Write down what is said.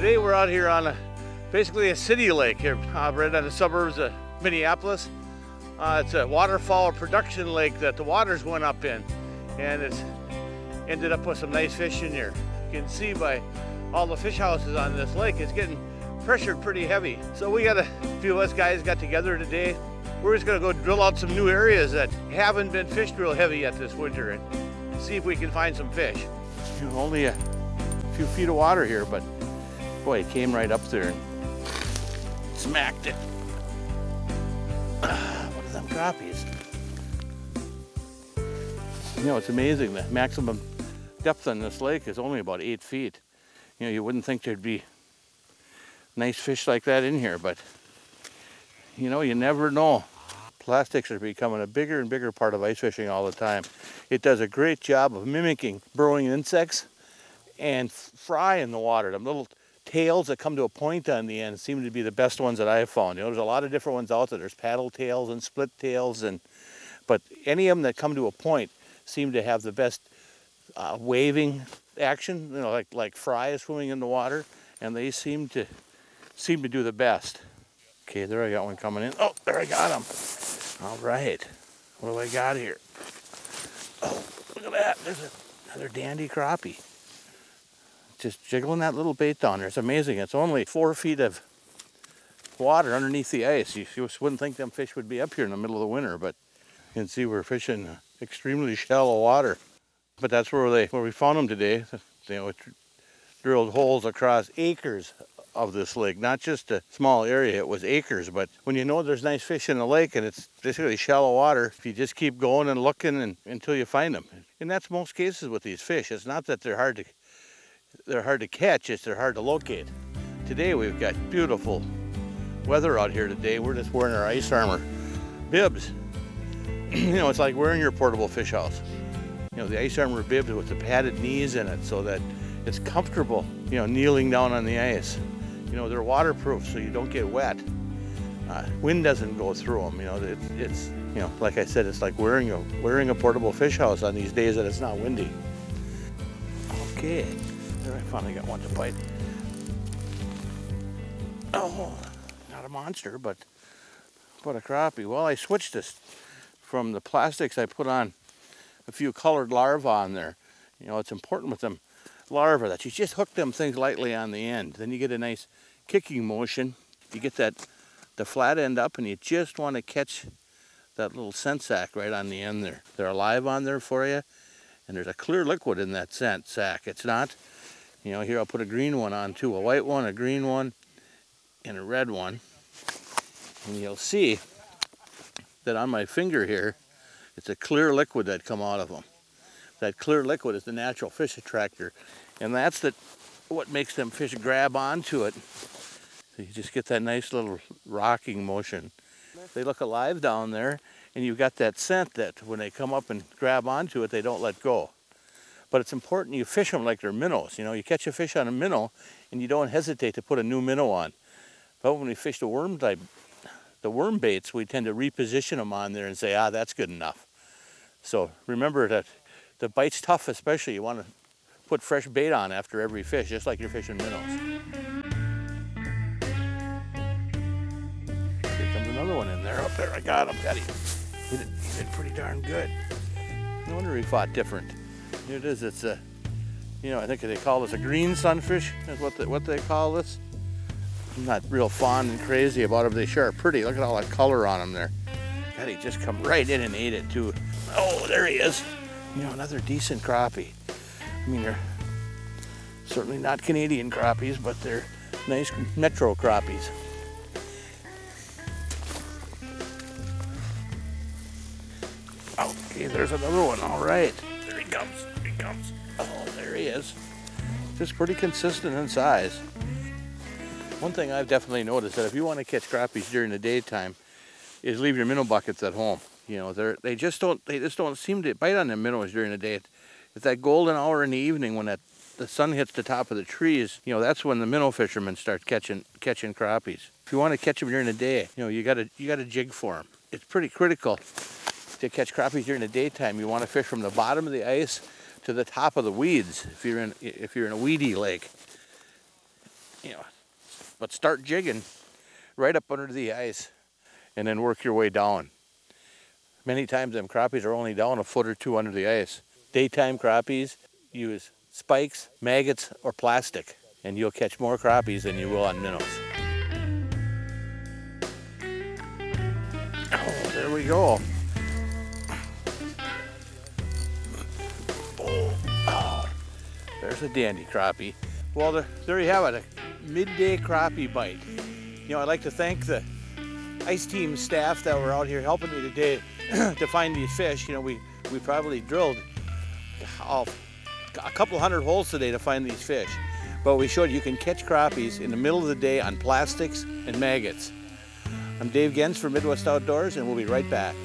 Today we're out here on basically a city lake here, right on the suburbs of Minneapolis. It's a waterfowl production lake that the waters went up in, and it's ended up with some nice fish in here. You can see by all the fish houses on this lake, it's getting pressured pretty heavy. So we got a few of us guys got together today. We're just gonna go drill out some new areas that haven't been fished real heavy yet this winter and see if we can find some fish. You know, only a few feet of water here, but boy, it came right up there and smacked it. What are them crappies? You know, it's amazing. The maximum depth on this lake is only about 8 feet. You know, you wouldn't think there'd be nice fish like that in here, but you know, you never know. Plastics are becoming a bigger and bigger part of ice fishing all the time. It does a great job of mimicking burrowing insects and fry in the water. Them little tails that come to a point on the end seem to be the best ones that I've found. You know, there's a lot of different ones out there. There's paddle tails and split tails, but any of them that come to a point seem to have the best waving action. You know, like fry swimming in the water, and they seem to do the best. Okay, there I got one coming in. Oh, there I got him. All right, what do I got here? Oh, look at that. There's another dandy crappie. Just jiggling that little bait down there. It's amazing. It's only 4 feet of water underneath the ice. You just wouldn't think them fish would be up here in the middle of the winter, but you can see we're fishing extremely shallow water. But that's where we found them today. You know, it drilled holes across acres of this lake, not just a small area, it was acres. But when you know there's nice fish in the lake and it's basically shallow water, if you just keep going and looking until you find them. And that's most cases with these fish. It's not that they're hard to catch, it's they're hard to locate. Today we've got beautiful weather out here today. We're just wearing our ice armor bibs. You know, it's like wearing your portable fish house. You know, the ice armor bibs with the padded knees in it so that it's comfortable, you know, kneeling down on the ice. You know, they're waterproof so you don't get wet. Wind doesn't go through them. You know, it's you know, like I said, it's like wearing a portable fish house on these days that it's not windy. Okay, there I finally got one to bite. Oh, not a monster, but a crappie. Well, I switched this from the plastics. I put on a few colored larvae on there. You know, it's important with them larvae that you just hook them things lightly on the end. Then you get a nice kicking motion. You get the flat end up, and you just want to catch that little scent sac right on the end there. They're alive on there for you, and there's a clear liquid in that scent sac. It's not, you know, here I'll put a green one on too, a white one, a green one, and a red one. And you'll see that on my finger here, it's a clear liquid that come out of them. That clear liquid is the natural fish attractor, and that's what makes them fish grab onto it. So you just get that nice little rocking motion. They look alive down there, and you've got that scent that when they come up and grab onto it, they don't let go. But it's important you fish them like they're minnows. You know, you catch a fish on a minnow, and you don't hesitate to put a new minnow on. But when we fish the worm baits, we tend to reposition them on there and say, that's good enough. So remember that the bite's tough, especially. You want to put fresh bait on after every fish, just like you're fishing minnows. Here comes another one in there. Up there, I got him. He did pretty darn good. No wonder he fought different. Here it is. It's you know, I think they call this a green sunfish. Is what they call this. I'm not real fond and crazy about them. They sure are pretty. Look at all that color on them there. God, he just come right in and ate it too. Oh, there he is. You know, another decent crappie. I mean, they're certainly not Canadian crappies, but they're nice metro crappies. Okay, there's another one. All right, there he comes. There he comes. Oh, there he is. Just pretty consistent in size. One thing I've definitely noticed that if you want to catch crappies during the daytime, is leave your minnow buckets at home. You know, they just don't seem to bite on them minnows during the day. It's that golden hour in the evening when the sun hits the top of the trees. You know, that's when the minnow fishermen start catching crappies. If you want to catch them during the day, you know, you got to jig for them. It's pretty critical to catch crappies during the daytime. You want to fish from the bottom of the ice to the top of the weeds if you're in a weedy lake. you know, but start jigging right up under the ice and then work your way down. Many times them crappies are only down a foot or two under the ice. Daytime crappies use spikes, maggots, or plastic, and you'll catch more crappies than you will on minnows. Oh, there we go. Oh, there's a dandy crappie. Well, there you have it, a midday crappie bite. You know, I'd like to thank the ice team staff that were out here helping me today to find these fish. You know, we probably drilled a couple hundred holes today to find these fish. But we showed you can catch crappies in the middle of the day on plastics and maggots. I'm Dave Genz for Midwest Outdoors, and we'll be right back.